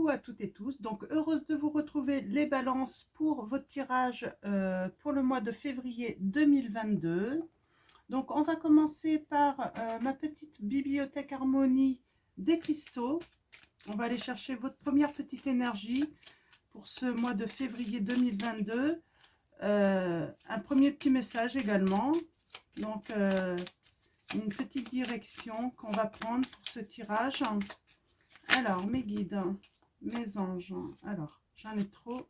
coucou à toutes et tous. Donc, heureuse de vous retrouver les balances pour votre tirage pour le mois de février 2022. Donc, on va commencer par ma petite bibliothèque harmonie des cristaux. On va aller chercher votre première petite énergie pour ce mois de février 2022. Un premier petit message également. Donc, une petite direction qu'on va prendre pour ce tirage. Alors, mes guides, mes anges, alors, j'en ai trop,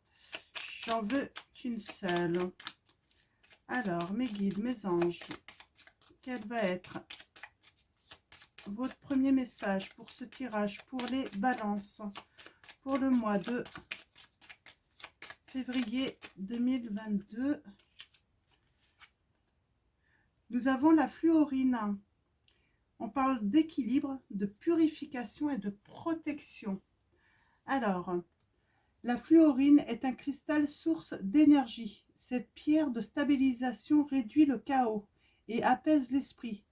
j'en veux qu'une seule. Alors, mes guides, mes anges, quel va être votre premier message pour ce tirage, pour les balances, pour le mois de février 2022? Nous avons la fluorine. On parle d'équilibre, de purification et de protection. Alors, la fluorine est un cristal source d'énergie. Cette pierre de stabilisation réduit le chaos et apaise l'esprit.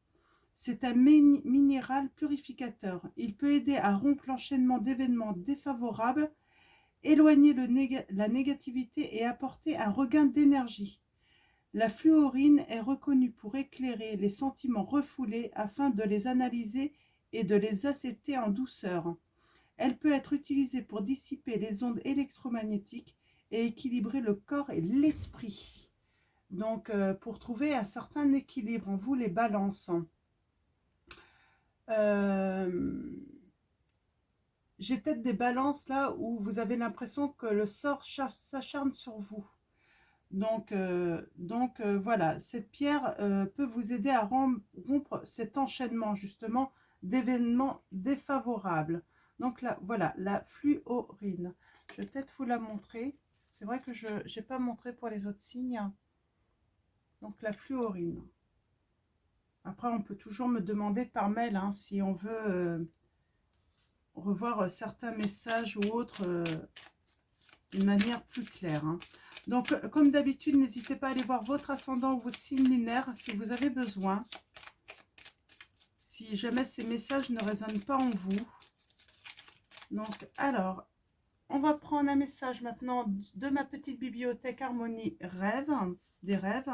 C'est un minéral purificateur. Il peut aider à rompre l'enchaînement d'événements défavorables, éloigner la négativité et apporter un regain d'énergie. La fluorine est reconnue pour éclairer les sentiments refoulés afin de les analyser et de les accepter en douceur. Elle peut être utilisée pour dissiper les ondes électromagnétiques et équilibrer le corps et l'esprit. Donc, pour trouver un certain équilibre en vous, les balances. J'ai peut-être des balances là où vous avez l'impression que le sort s'acharne sur vous. Donc, voilà, cette pierre peut vous aider à rompre cet enchaînement justement d'événements défavorables. Donc là, voilà, la fluorine. Je vais peut-être vous la montrer. C'est vrai que je n'ai pas montré pour les autres signes. Donc la fluorine. Après, on peut toujours me demander par mail hein, si on veut revoir certains messages ou autres d'une manière plus claire. Hein. Donc, comme d'habitude, n'hésitez pas à aller voir votre ascendant ou votre signe lunaire si vous avez besoin. Si jamais ces messages ne résonnent pas en vous. Donc, alors, on va prendre un message maintenant de ma petite bibliothèque harmonie rêve, des rêves.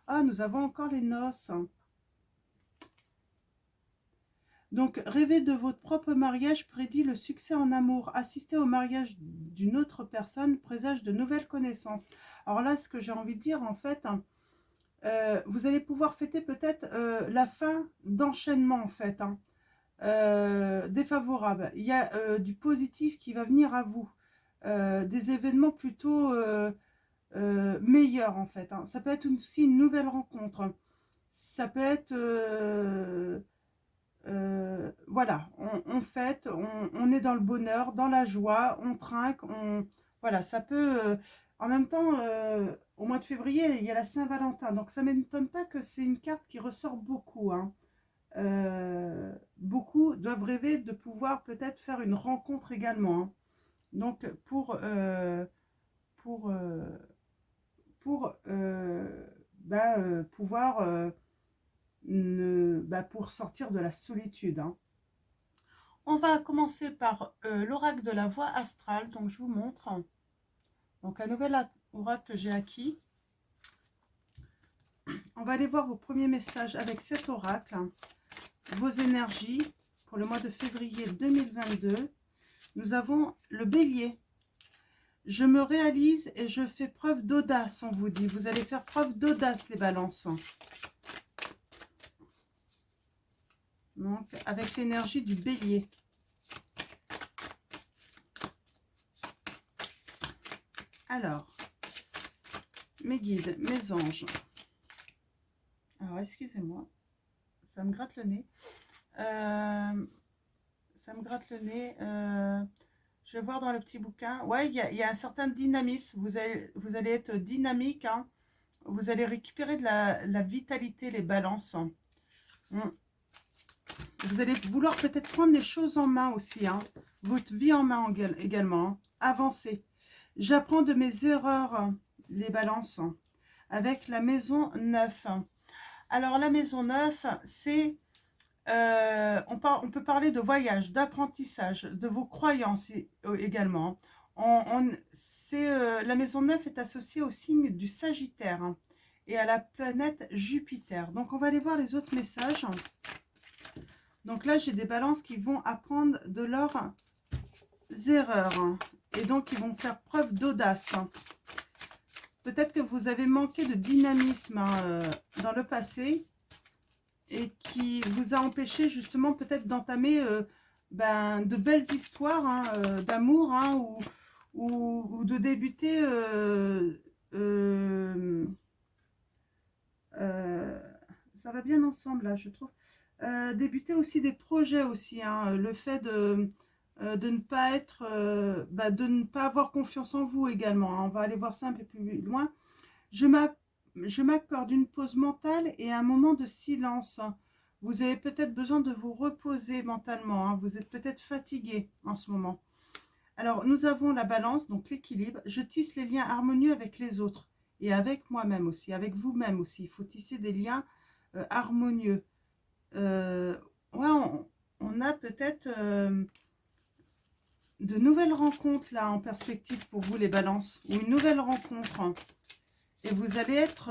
Ah, nous avons encore les noces. Donc, rêver de votre propre mariage prédit le succès en amour. Assister au mariage d'une autre personne présage de nouvelles connaissances. Alors là, ce que j'ai envie de dire, en fait, vous allez pouvoir fêter peut-être la fin d'enchaînement, en fait, hein, défavorable. Il y a du positif qui va venir à vous. Des événements plutôt meilleurs, en fait. Hein. Ça peut être aussi une nouvelle rencontre. Ça peut être... voilà, on fête, on est dans le bonheur, dans la joie, on trinque, voilà, ça peut... en même temps, au mois de février, il y a la Saint-Valentin, donc ça ne m'étonne pas que c'est une carte qui ressort beaucoup. Hein. Beaucoup doivent rêver de pouvoir peut-être faire une rencontre également. Hein. Donc, pour pouvoir... pour sortir de la solitude. Hein. On va commencer par l'oracle de la voie astrale. Donc, je vous montre. Donc, un nouvel oracle que j'ai acquis. On va aller voir vos premiers messages avec cet oracle. Vos énergies pour le mois de février 2022. Nous avons le bélier. Je me réalise et je fais preuve d'audace, on vous dit. Vous allez faire preuve d'audace, les balances. Donc, avec l'énergie du bélier. Alors, mes guides, mes anges. Alors, excusez-moi, ça me gratte le nez. Ça me gratte le nez. Je vais voir dans le petit bouquin. Ouais, il y a un certain dynamisme. Vous allez être dynamique. Hein. Vous allez récupérer de la vitalité, les balances. Vous allez vouloir peut-être prendre les choses en main aussi. Hein. Votre vie en main également. Hein. Avancer. J'apprends de mes erreurs, les balances, avec la maison 9. Alors, la maison 9, c'est On peut parler de voyage, d'apprentissage, de vos croyances également. La maison 9 est associée au signe du Sagittaire, hein, et à la planète Jupiter. Donc, on va aller voir les autres messages. Donc là, j'ai des balances qui vont apprendre de leurs erreurs, hein, et donc ils vont faire preuve d'audace. Peut-être que vous avez manqué de dynamisme, hein, dans le passé, et qui vous a empêché justement peut-être d'entamer de belles histoires, hein, d'amour, hein, ou de débuter ça va bien ensemble là, je trouve. Débuter aussi des projets aussi, hein, le fait de ne pas être de ne pas avoir confiance en vous également, hein. On va aller voir ça un peu plus loin. Je m'accorde une pause mentale et un moment de silence. Vous avez peut-être besoin de vous reposer mentalement, hein. Vous êtes peut-être fatigué en ce moment. Alors, nous avons la balance, donc l'équilibre. Je tisse les liens harmonieux avec les autres et avec moi-même aussi, avec vous-même aussi. Il faut tisser des liens harmonieux. Ouais, on a peut-être de nouvelles rencontres là en perspective pour vous les balances, ou une nouvelle rencontre. Et vous allez être...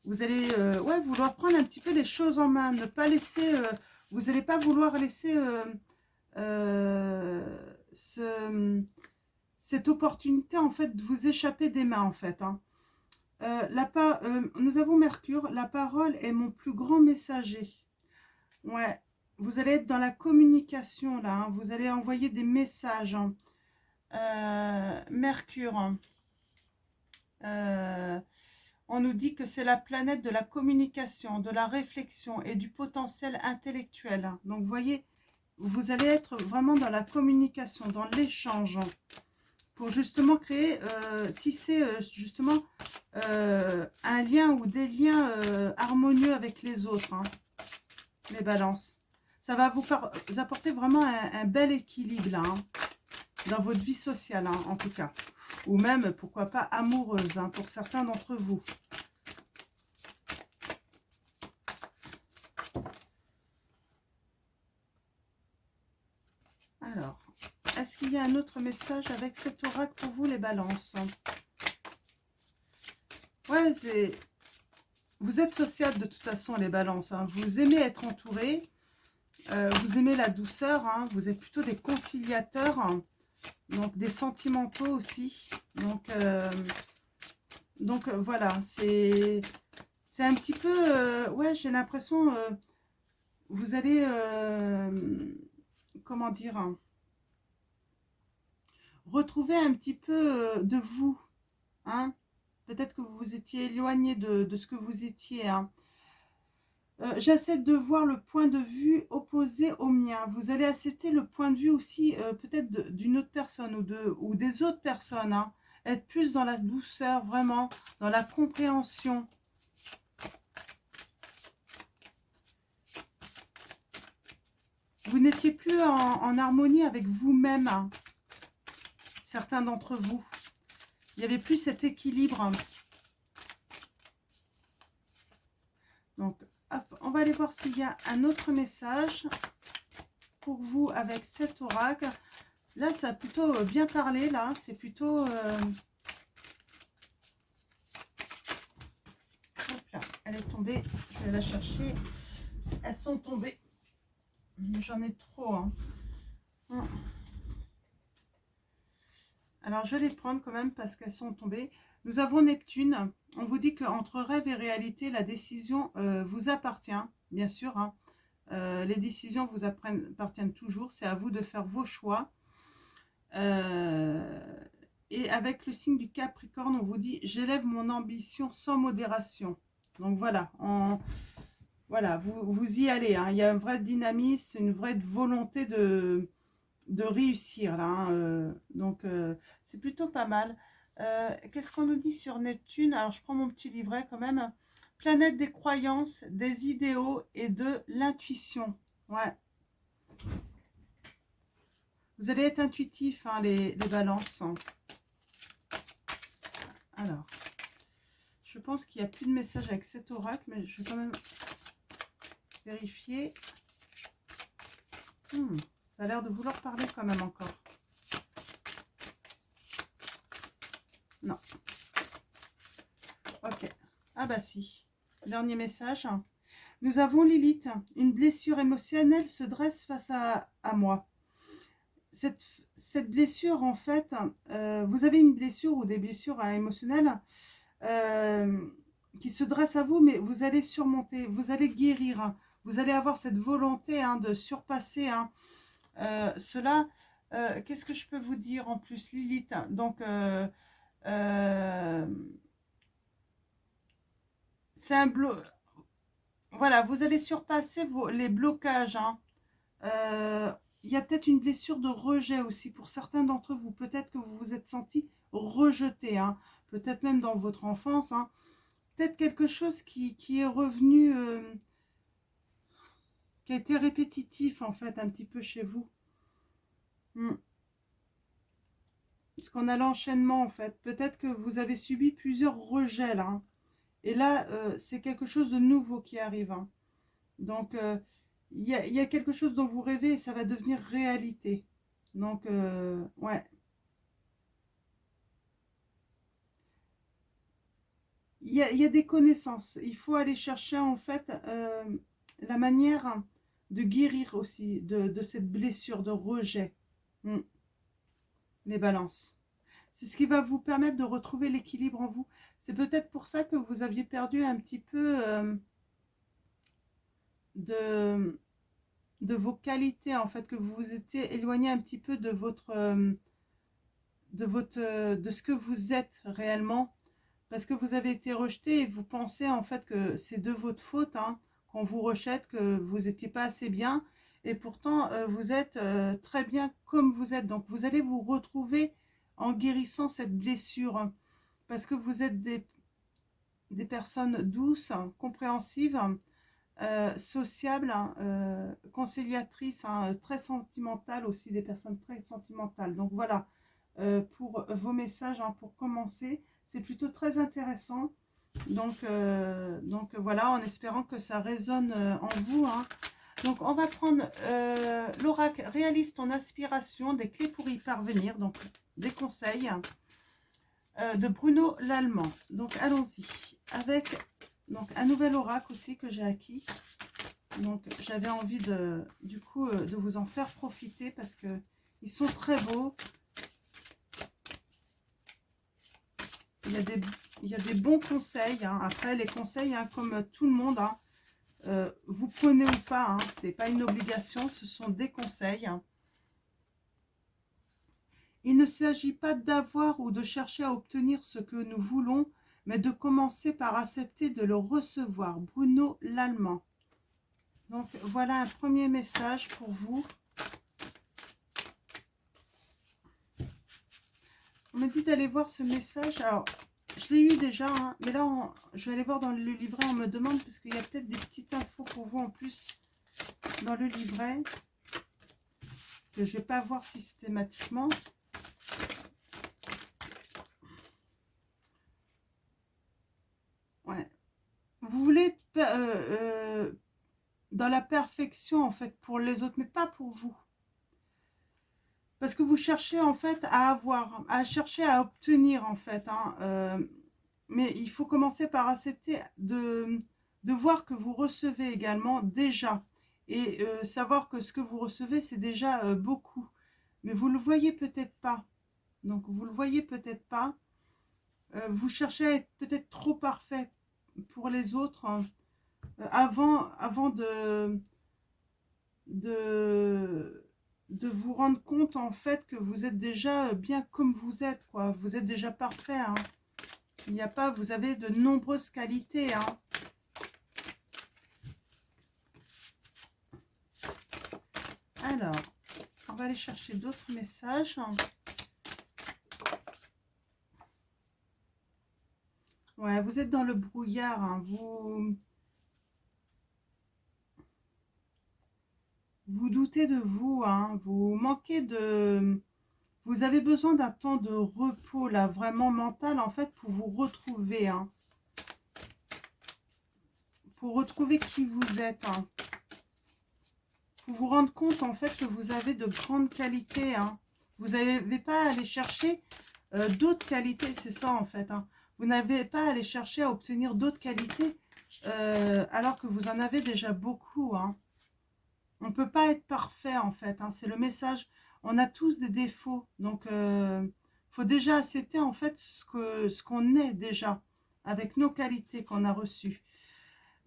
ouais, vouloir prendre un petit peu les choses en main, ne pas laisser... vous n'allez pas vouloir laisser cette opportunité en fait de vous échapper des mains en fait, hein. Nous avons Mercure, la parole est mon plus grand messager. Ouais, vous allez être dans la communication là, hein. Vous allez envoyer des messages, hein. Mercure, hein. On nous dit que c'est la planète de la communication, de la réflexion et du potentiel intellectuel, hein. Donc vous voyez, vous allez être vraiment dans la communication, dans l'échange, hein, pour justement créer, tisser justement un lien ou des liens harmonieux avec les autres, hein, les balances. Ça va vous apporter vraiment un bel équilibre là, hein, dans votre vie sociale, hein, en tout cas. Ou même, pourquoi pas, amoureuse, hein, pour certains d'entre vous. Alors, est-ce qu'il y a un autre message avec cet oracle pour vous, les balances? Ouais, vous êtes sociable de toute façon, les balances, hein. Vous aimez être entouré, vous aimez la douceur, hein. Vous êtes plutôt des conciliateurs, hein. Donc des sentimentaux aussi. Donc voilà, c'est un petit peu... ouais, j'ai l'impression... vous allez... comment dire, hein, retrouver un petit peu de vous, hein. Peut-être que vous vous étiez éloigné de ce que vous étiez, hein. J'accepte de voir le point de vue opposé au mien. Vous allez accepter le point de vue aussi peut-être d'une autre personne ou des autres personnes, hein. Être plus dans la douceur, vraiment, dans la compréhension. Vous n'étiez plus en harmonie avec vous-même, hein, certains d'entre vous. Il n'y avait plus cet équilibre. Donc, hop, on va aller voir s'il y a un autre message pour vous avec cet oracle. Là, ça a plutôt bien parlé, là. C'est plutôt... hop là, elle est tombée. Je vais la chercher. Elles sont tombées. J'en ai trop, hein. Alors, je vais les prendre quand même parce qu'elles sont tombées. Nous avons Neptune. On vous dit qu'entre rêve et réalité, la décision vous appartient, bien sûr, hein. Les décisions vous appartiennent toujours. C'est à vous de faire vos choix. Et avec le signe du Capricorne, on vous dit « J'élève mon ambition sans modération ». Donc voilà, voilà, vous y allez, hein. Il y a un vrai dynamisme, une vraie volonté de réussir là, hein. Donc c'est plutôt pas mal. Qu'est-ce qu'on nous dit sur Neptune? Alors je prends mon petit livret quand même. Planète des croyances, des idéaux et de l'intuition. Ouais. Vous allez être intuitif, hein, les balances. Alors, je pense qu'il n'y a plus de message avec cet oracle, mais je vais quand même... vérifier. Ça a l'air de vouloir parler quand même encore. Non. Ok. Ah bah si. Dernier message. Nous avons Lilith. Une blessure émotionnelle se dresse face à moi. Cette blessure, en fait, vous avez une blessure ou des blessures émotionnelles qui se dressent à vous, mais vous allez surmonter, vous allez guérir. Vous allez avoir cette volonté de surpasser cela. Qu'est-ce que je peux vous dire en plus, Lilith? Donc, c'est un voilà, vous allez surpasser les blocages. Il y a peut-être une blessure de rejet aussi pour certains d'entre vous. Peut-être que vous vous êtes senti rejeté, peut-être même dans votre enfance. Peut-être quelque chose qui est revenu, qui a été répétitif en fait un petit peu chez vous. Parce qu'on a l'enchaînement en fait. Peut-être que vous avez subi plusieurs rejets là. Et là, c'est quelque chose de nouveau qui arrive. Donc, il y a quelque chose dont vous rêvez et ça va devenir réalité. Donc, ouais. Il y a des connaissances. Il faut aller chercher en fait la manière de guérir aussi de cette blessure de rejet. Les balances. C'est ce qui va vous permettre de retrouver l'équilibre en vous. C'est peut-être pour ça que vous aviez perdu un petit peu de vos qualités, en fait, que vous vous étiez éloigné un petit peu de ce que vous êtes réellement, parce que vous avez été rejeté et vous pensez en fait que c'est de votre faute qu'on vous rejette, que vous n'étiez pas assez bien, et pourtant vous êtes très bien comme vous êtes. Donc vous allez vous retrouver en guérissant cette blessure, parce que vous êtes des personnes douces, compréhensives, sociables, conciliatrices, très sentimentales aussi, des personnes très sentimentales. Donc voilà, pour vos messages, pour commencer, c'est plutôt très intéressant. Donc voilà, en espérant que ça résonne en vous. Donc on va prendre l'oracle réalise ton aspiration, des clés pour y parvenir, donc des conseils de Bruno Lallemand. Donc allons-y avec un nouvel oracle aussi que j'ai acquis. Donc j'avais envie de vous en faire profiter parce que ils sont très beaux. Il y a des bons conseils. Après les conseils, comme tout le monde, vous prenez ou pas, c'est pas une obligation, ce sont des conseils. Il ne s'agit pas d'avoir ou de chercher à obtenir ce que nous voulons, mais de commencer par accepter de le recevoir. Bruno Lallemand. Donc voilà un premier message pour vous. On me dit d'aller voir ce message. Alors, je l'ai eu déjà, mais là, je vais aller voir dans le livret. On me demande, parce qu'il y a peut-être des petites infos pour vous en plus dans le livret, que je ne vais pas voir systématiquement. Ouais. Vous voulez dans la perfection, en fait, pour les autres, mais pas pour vous. Parce que vous cherchez, en fait, à avoir, à chercher à obtenir, en fait. Mais il faut commencer par accepter de voir que vous recevez également déjà. Et savoir que ce que vous recevez, c'est déjà beaucoup. Mais vous ne le voyez peut-être pas. Donc, vous ne le voyez peut-être pas. Vous cherchez à être peut-être trop parfait pour les autres avant de vous rendre compte en fait que vous êtes déjà bien comme vous êtes, quoi. Vous êtes déjà parfait. Il n'y a pas, vous avez de nombreuses qualités. Alors, on va aller chercher d'autres messages. Ouais, vous êtes dans le brouillard. Vous doutez de vous. Vous manquez de... Vous avez besoin d'un temps de repos, là, vraiment mental, en fait, pour vous retrouver. Pour retrouver qui vous êtes. pour vous rendre compte en fait que vous avez de grandes qualités. Hein. Vous n'avez pas à aller chercher d'autres qualités, c'est ça en fait. Hein. Vous n'avez pas à aller chercher à obtenir d'autres qualités alors que vous en avez déjà beaucoup. Hein. On ne peut pas être parfait en fait, hein. C'est le message. On a tous des défauts, donc faut déjà accepter en fait ce qu'on est déjà, avec nos qualités qu'on a reçues.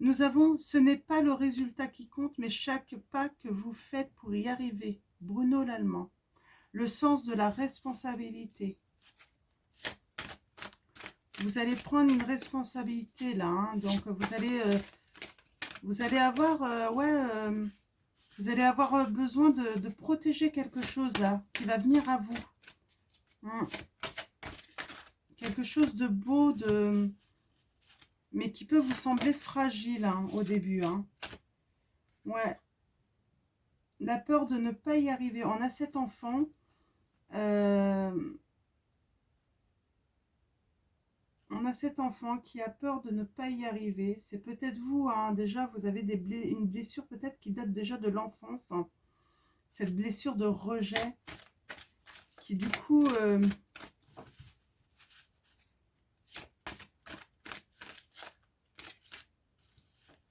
Nous avons, ce n'est pas le résultat qui compte, mais chaque pas que vous faites pour y arriver. Bruno Lallemand. Le sens de la responsabilité. Vous allez prendre une responsabilité là, hein. Donc vous allez avoir, vous allez avoir besoin de protéger quelque chose là, qui va venir à vous. Hein. Quelque chose de beau, mais qui peut vous sembler fragile hein, au début. Hein. Ouais. La peur de ne pas y arriver. On a cet enfant. On a cet enfant qui a peur de ne pas y arriver. C'est peut-être vous. Hein, déjà, vous avez une blessure peut-être qui date déjà de l'enfance. Hein. Cette blessure de rejet qui du coup...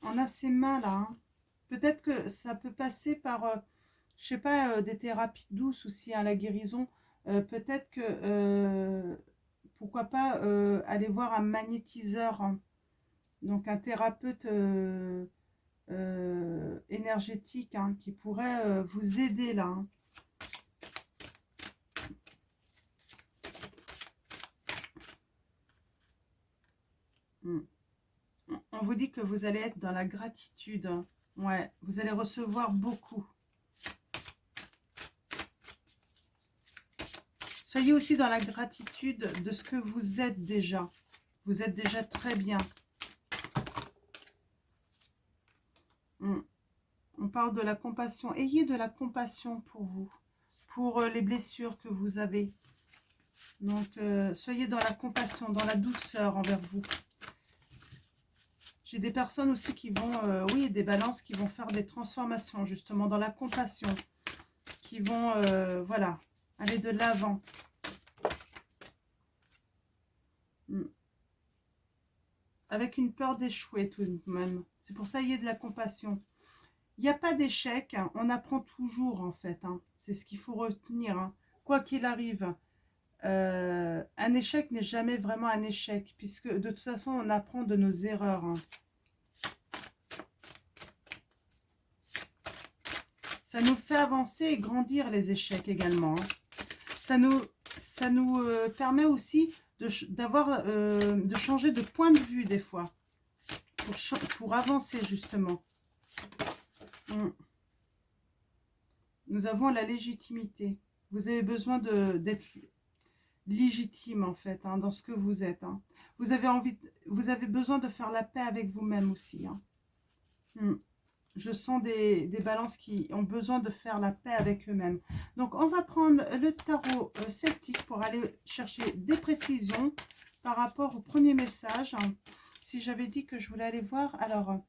on a ces mains là. Hein. Peut-être que ça peut passer par, je sais pas, des thérapies douces aussi à la guérison. Peut-être que, pourquoi pas, aller voir un magnétiseur. Hein. Donc un thérapeute énergétique hein, qui pourrait vous aider là. Hein. On vous dit que vous allez être dans la gratitude. Ouais, vous allez recevoir beaucoup. Soyez aussi dans la gratitude de ce que vous êtes déjà. Vous êtes déjà très bien. On parle de la compassion. Ayez de la compassion pour vous, pour les blessures que vous avez. Donc, soyez dans la compassion, dans la douceur envers vous. J'ai des personnes aussi qui vont, oui, des balances qui vont faire des transformations, justement, dans la compassion. Qui vont, voilà, aller de l'avant. Avec une peur d'échouer tout de même. C'est pour ça qu'il y a de la compassion. Il n'y a pas d'échec, hein. On apprend toujours en fait. Hein. C'est ce qu'il faut retenir. Hein. Quoi qu'il arrive, un échec n'est jamais vraiment un échec, puisque de toute façon on apprend de nos erreurs. Hein. Ça nous fait avancer et grandir les échecs également. Hein. Ça nous permet aussi de changer de point de vue des fois, pour avancer justement. Nous avons la légitimité. Vous avez besoin d'être légitime en fait, hein, dans ce que vous êtes. Hein. Vous avez besoin de faire la paix avec vous-même aussi. Hein. Je sens des balances qui ont besoin de faire la paix avec eux-mêmes. Donc on va prendre le tarot celtique pour aller chercher des précisions par rapport au premier message. Hein. Si j'avais dit que je voulais aller voir, alors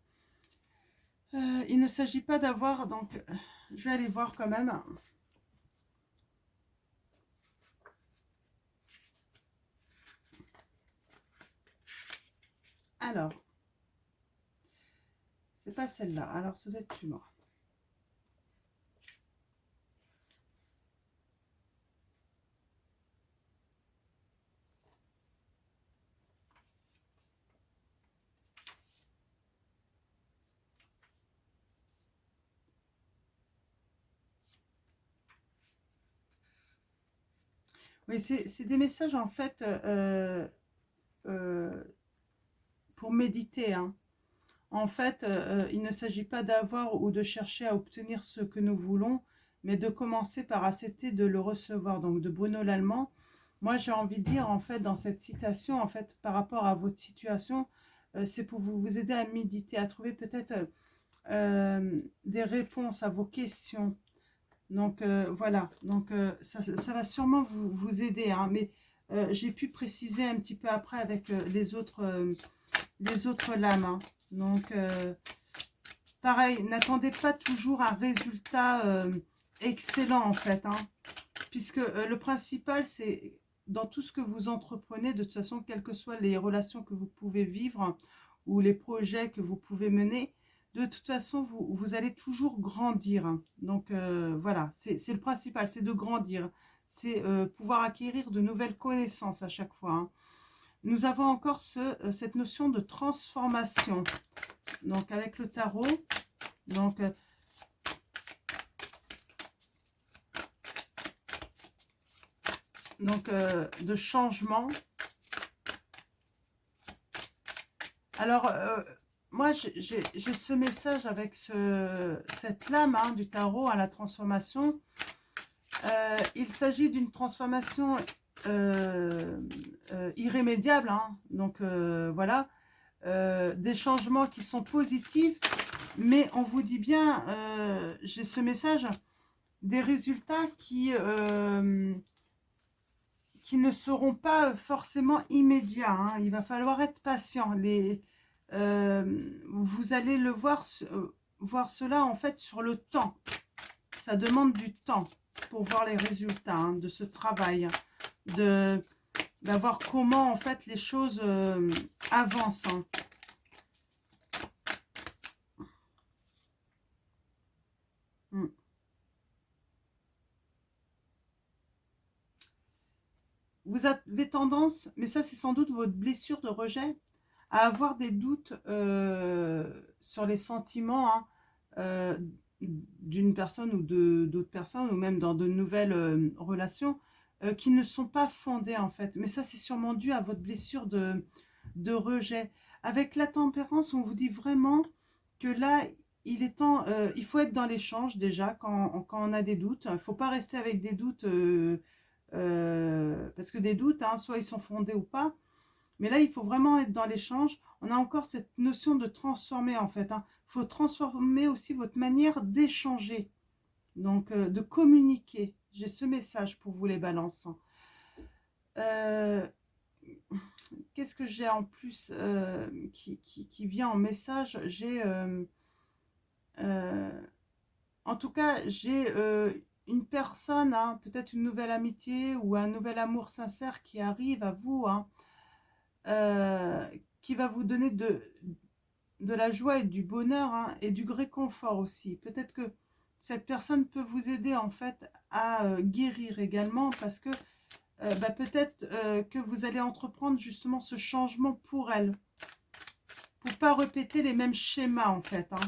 il ne s'agit pas d'avoir, donc je vais aller voir quand même. Alors, c'est pas celle-là, alors ça doit être plus loin. Oui, c'est des messages en fait pour méditer. Hein. En fait, il ne s'agit pas d'avoir ou de chercher à obtenir ce que nous voulons, mais de commencer par accepter de le recevoir. Donc de Bruno Lallemand, moi j'ai envie de dire en fait dans cette citation, en fait par rapport à votre situation, c'est pour vous aider à méditer, à trouver peut-être des réponses à vos questions. Donc voilà, donc ça va sûrement vous aider, hein, mais j'ai pu préciser un petit peu après avec les autres lames. Hein. Donc pareil, n'attendez pas toujours un résultat excellent en fait, hein, puisque le principal, c'est dans tout ce que vous entreprenez, de toute façon, quelles que soient les relations que vous pouvez vivre ou les projets que vous pouvez mener, de toute façon, vous allez toujours grandir, hein. Donc voilà, c'est le principal, c'est de grandir. C'est pouvoir acquérir de nouvelles connaissances à chaque fois, hein. Nous avons encore cette notion de transformation. Donc avec le tarot, donc de changement. Alors, moi, j'ai ce message avec cette lame, hein, du tarot à la transformation. Il s'agit d'une transformation irrémédiable, hein. Donc, voilà, des changements qui sont positifs, mais on vous dit bien, j'ai ce message, des résultats qui ne seront pas forcément immédiats, hein. Il va falloir être patient. Vous allez le voir cela en fait sur le temps. Ça demande du temps pour voir les résultats, hein, de ce travail, d'avoir comment en fait les choses avancent, hein. Mm. Vous avez tendance, mais ça c'est sans doute votre blessure de rejet, à avoir des doutes sur les sentiments, hein, d'une personne ou d'autres personnes, ou même dans de nouvelles relations, qui ne sont pas fondées en fait. Mais ça c'est sûrement dû à votre blessure de rejet. Avec la tempérance, on vous dit vraiment que là, il est temps, il faut être dans l'échange déjà quand on a des doutes. Il ne faut pas rester avec des doutes, parce que des doutes, hein, soit ils sont fondés ou pas. Mais là, il faut vraiment être dans l'échange. On a encore cette notion de transformer en fait, hein. Il faut transformer aussi votre manière d'échanger, donc de communiquer. J'ai ce message pour vous les balances. Qu'est-ce que j'ai en plus qui vient en message? J'ai, en tout cas, j'ai une personne, hein, peut-être une nouvelle amitié ou un nouvel amour sincère qui arrive à vous, hein, qui va vous donner de la joie et du bonheur, hein, et du réconfort aussi. Peut-être que cette personne peut vous aider en fait à guérir également, parce que peut-être que vous allez entreprendre justement ce changement pour elle, pour pas répéter les mêmes schémas en fait, hein.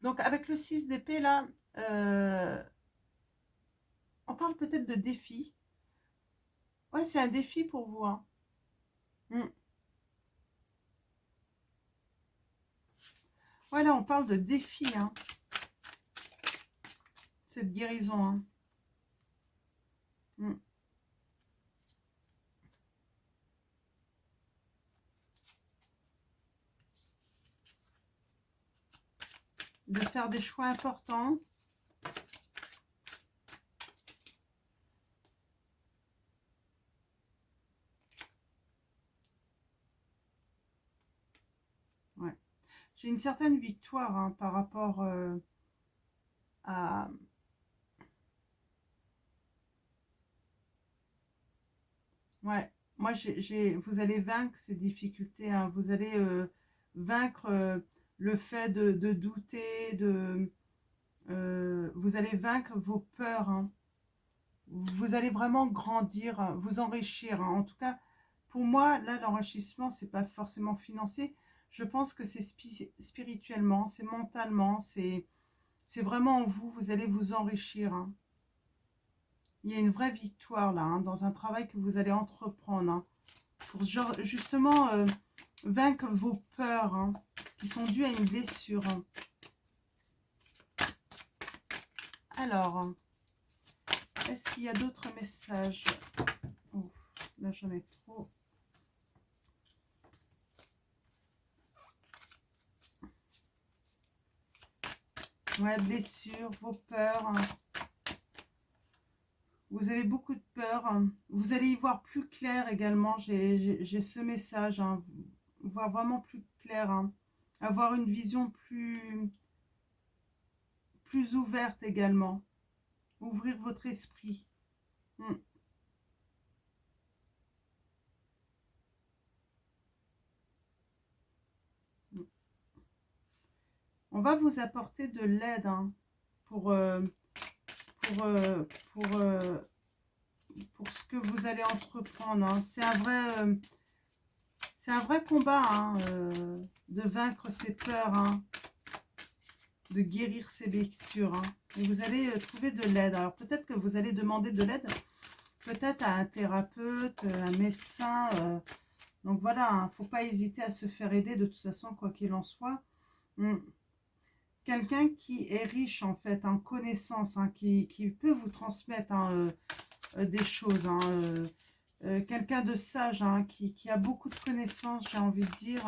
Donc avec le 6 d'épée là, on parle peut-être de défi. Ouais, c'est un défi pour vous, hein. Mm. Ouais, là on parle de défi, hein. Cette guérison, hein. Mm. De faire des choix importants. Ouais. J'ai une certaine victoire, hein, par rapport à... Ouais, moi, vous allez vaincre ces difficultés, hein. Vous allez vaincre le fait de douter, vous allez vaincre vos peurs, hein. Vous allez vraiment grandir, vous enrichir, hein. En tout cas, pour moi, là, l'enrichissement, c'est pas forcément financier. Je pense que c'est spirituellement, c'est mentalement, c'est vraiment en vous. Vous allez vous enrichir, hein. Il y a une vraie victoire là, hein, dans un travail que vous allez entreprendre, hein, pour justement vaincre vos peurs, hein, qui sont dues à une blessure, hein. Alors, est-ce qu'il y a d'autres messages? Oh, là, j'en ai trop. Ouais, blessure, vos peurs, hein. Vous avez beaucoup de peur. Hein. Vous allez y voir plus clair également. J'ai ce message. Hein. Voir vraiment plus clair. Hein. Avoir une vision plus ouverte également. Ouvrir votre esprit. Hmm. On va vous apporter de l'aide hein, pour, pour, euh, pour, euh, pour ce que vous allez entreprendre. Hein. C'est un vrai combat hein, de vaincre ses peurs, hein, de guérir ses blessures. Hein. Et vous allez trouver de l'aide. Alors peut-être que vous allez demander de l'aide, peut-être à un thérapeute, un médecin. Donc voilà, il ne faut pas hésiter à se faire aider de toute façon, quoi qu'il en soit. Quelqu'un qui est riche en fait en connaissances, hein, qui peut vous transmettre hein, des choses. Hein, quelqu'un de sage, hein, qui a beaucoup de connaissances, j'ai envie de dire.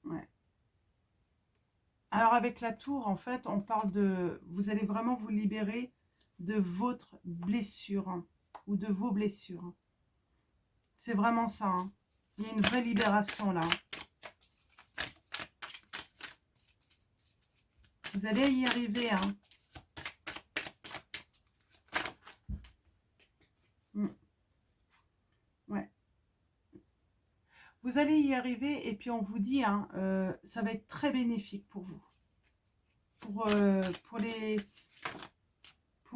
Ouais. Alors avec la tour, en fait, on parle de... Vous allez vraiment vous libérer de votre blessure, hein, ou de vos blessures. Hein. C'est vraiment ça. Hein. Il y a une vraie libération là. Vous allez y arriver. Hein. Ouais. Vous allez y arriver et puis on vous dit, hein, ça va être très bénéfique pour vous. Pour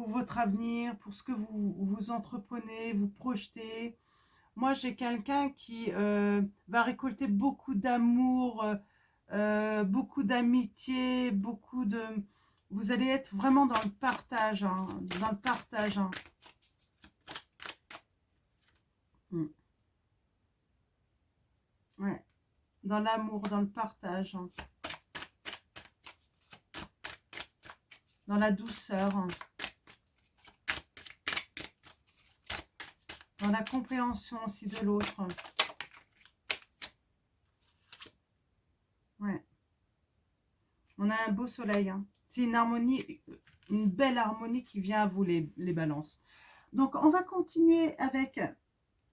votre avenir, pour ce que vous entreprenez, vous projetez. Moi, j'ai quelqu'un qui va récolter beaucoup d'amour, beaucoup d'amitié, beaucoup de... Vous allez être vraiment dans le partage, hein, dans le partage. Hein. Ouais, dans l'amour, dans le partage, hein. Dans la douceur, hein. Dans la compréhension aussi de l'autre. Ouais. On a un beau soleil. Hein. C'est une harmonie, une belle harmonie qui vient à vous les balances. Donc on va continuer avec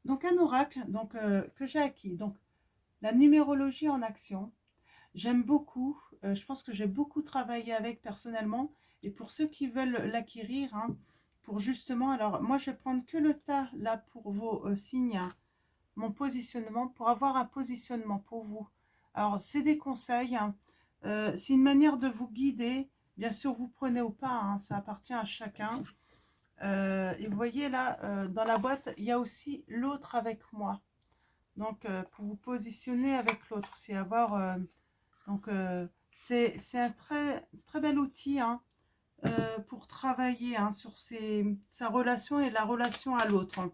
donc un oracle donc, que j'ai acquis. Donc la numérologie en action. J'aime beaucoup. Je pense que j'ai beaucoup travaillé avec personnellement. Et pour ceux qui veulent l'acquérir, hein, pour justement, alors moi je vais prendre que le tas là pour vos signes, hein, mon positionnement, pour avoir un positionnement pour vous. Alors c'est des conseils, hein, c'est une manière de vous guider. Bien sûr, vous prenez ou pas, hein, ça appartient à chacun. Et vous voyez là, dans la boîte, il y a aussi l'autre avec moi. Donc, pour vous positionner avec l'autre, c'est avoir... donc, c'est un très bel outil hein, pour travailler hein, sur sa relation et la relation à l'autre. Hein.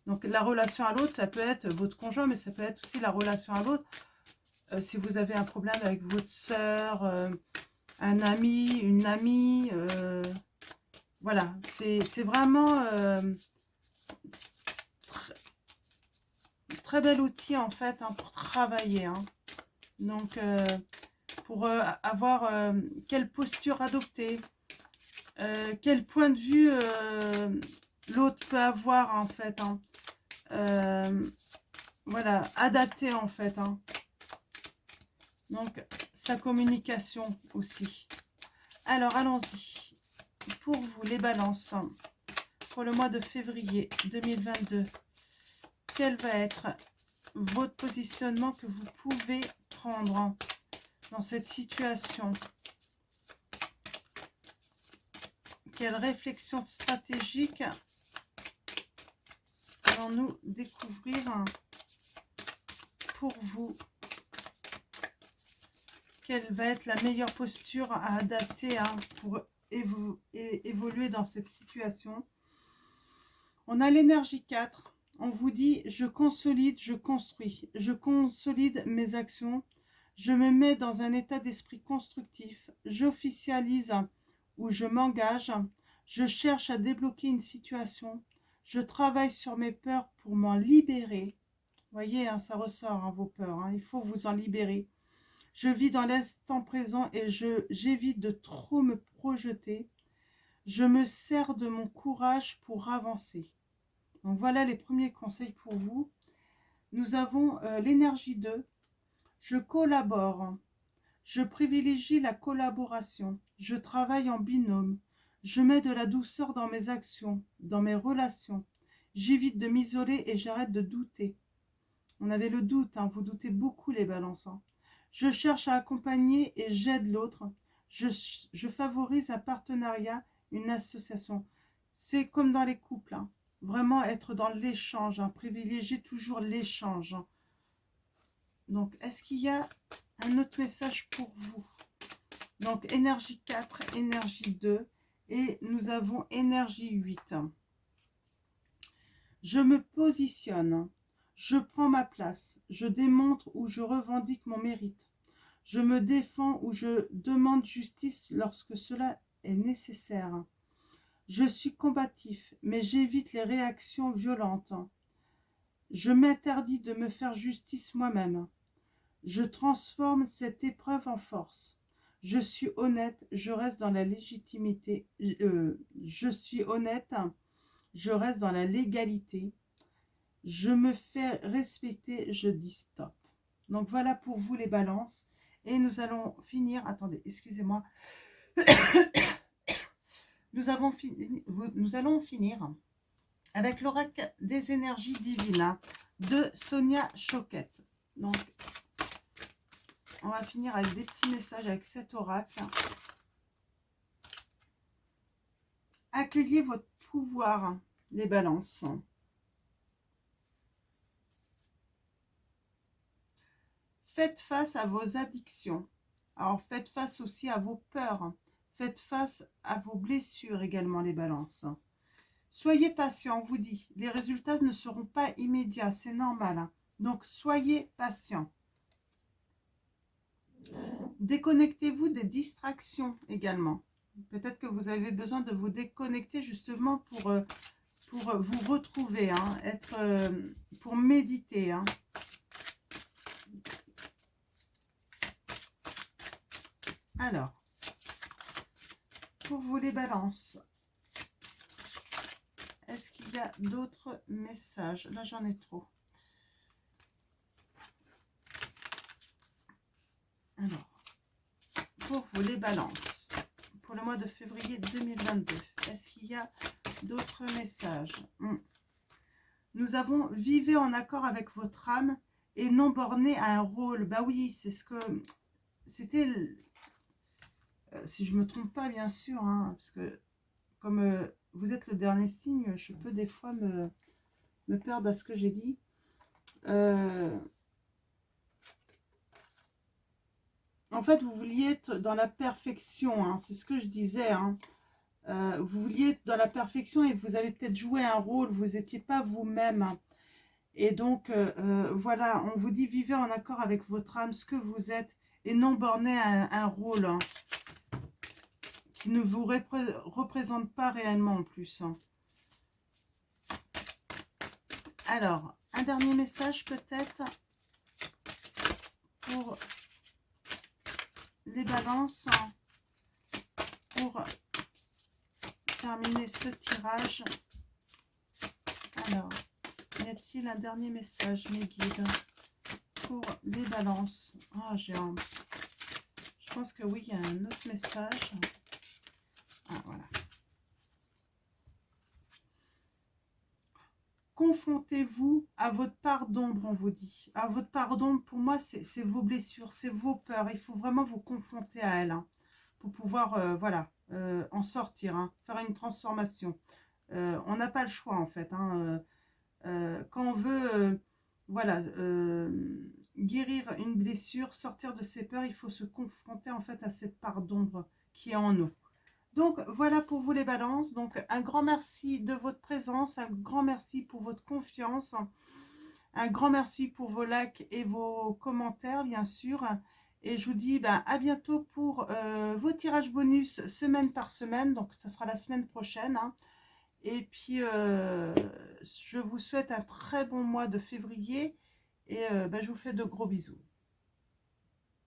Donc, la relation à l'autre, ça peut être votre conjoint, mais ça peut être aussi la relation à l'autre. Si vous avez un problème avec votre soeur, un ami, une amie, voilà, c'est vraiment très bel outil en fait hein, pour travailler. Hein. Donc, pour avoir quelle posture adopter, quel point de vue l'autre peut avoir en fait. Hein. Voilà, adapter en fait. Hein. Donc, sa communication aussi. Alors, allons-y. Pour vous, les balances, pour le mois de février 2022, quel va être votre positionnement que vous pouvez prendre dans cette situation? Quelle réflexion stratégique allons-nous découvrir pour vous? Quelle va être la meilleure posture à adapter hein, pour évoluer dans cette situation? On a l'énergie 4. On vous dit, je consolide, je construis. Je consolide mes actions. Je me mets dans un état d'esprit constructif. J'officialise ou je m'engage. Je cherche à débloquer une situation. Je travaille sur mes peurs pour m'en libérer. Vous voyez, hein, ça ressort, hein, vos peurs. Hein, il faut vous en libérer. Je vis dans l'instant présent et j'évite de trop me projeter. Je me sers de mon courage pour avancer. Donc voilà les premiers conseils pour vous. Nous avons l'énergie 2. Je collabore. Je privilégie la collaboration. Je travaille en binôme. Je mets de la douceur dans mes actions, dans mes relations. J'évite de m'isoler et j'arrête de douter. On avait le doute, hein, vous doutez beaucoup les balances. Hein. Je cherche à accompagner et j'aide l'autre. Je favorise un partenariat, une association. C'est comme dans les couples. Hein. Vraiment être dans l'échange, hein, privilégier toujours l'échange. Hein. Donc, est-ce qu'il y a un autre message pour vous? Donc, énergie 4, énergie 2 et nous avons énergie 8. Je me positionne, je prends ma place, je démontre ou je revendique mon mérite. Je me défends ou je demande justice lorsque cela est nécessaire. Je suis combatif, mais j'évite les réactions violentes. Je m'interdis de me faire justice moi-même. Je transforme cette épreuve en force. Je suis honnête, je reste dans la légitimité. Je suis honnête, je reste dans la légalité. Je me fais respecter, je dis stop. Donc voilà pour vous les balances. Et nous allons finir, attendez, excusez-moi. Nous allons finir avec l'oracle des énergies divines de Sonia Choquette. Donc, on va finir avec des petits messages avec cet oracle. Accueillez votre pouvoir, les balances. Faites face à vos addictions. Alors, faites face aussi à vos peurs. Faites face à vos blessures également, les balances. Soyez patient, on vous dit. Les résultats ne seront pas immédiats, c'est normal. Donc, soyez patient. Déconnectez-vous des distractions également. Peut-être que vous avez besoin de vous déconnecter justement pour vous retrouver, hein, pour méditer. Hein. Alors, pour vous les balances, est-ce qu'il y a d'autres messages? Là, j'en ai trop. Alors, pour vous les balances, pour le mois de février 2022, est-ce qu'il y a d'autres messages? Nous avons « Vivez en accord avec votre âme et non borné à un rôle ». Bah oui, c'est ce que... C'était... si je ne me trompe pas, bien sûr, hein, parce que comme vous êtes le dernier signe, je peux des fois me perdre à ce que j'ai dit. En fait, vous vouliez être dans la perfection, hein, c'est ce que je disais. Hein. Vous vouliez être dans la perfection et vous avez peut-être joué un rôle, vous n'étiez pas vous-même. Hein. Et donc, voilà, on vous dit, vivez en accord avec votre âme, ce que vous êtes, et non borné à un rôle hein, qui ne vous représente pas réellement en plus. Hein. Alors, un dernier message peut-être pour les balances, hein, pour terminer ce tirage. Alors, y a-t-il un dernier message, mes guides, pour les balances? Ah, je pense que oui, il y a un autre message. Ah, voilà. Confrontez-vous à votre part d'ombre, on vous dit. À votre part d'ombre, pour moi, c'est vos blessures, c'est vos peurs. Il faut vraiment vous confronter à elles hein, pour pouvoir, voilà, en sortir, hein, faire une transformation. On n'a pas le choix, en fait. Hein, quand on veut, voilà, guérir une blessure, sortir de ses peurs, il faut se confronter, en fait, à cette part d'ombre qui est en nous. Donc, voilà pour vous les balances. Donc, un grand merci de votre présence, un grand merci pour votre confiance, un grand merci pour vos likes et vos commentaires, bien sûr. Et je vous dis à bientôt pour vos tirages bonus semaine par semaine. Donc, ça sera la semaine prochaine. Hein. Et puis, je vous souhaite un très bon mois de février. Et je vous fais de gros bisous.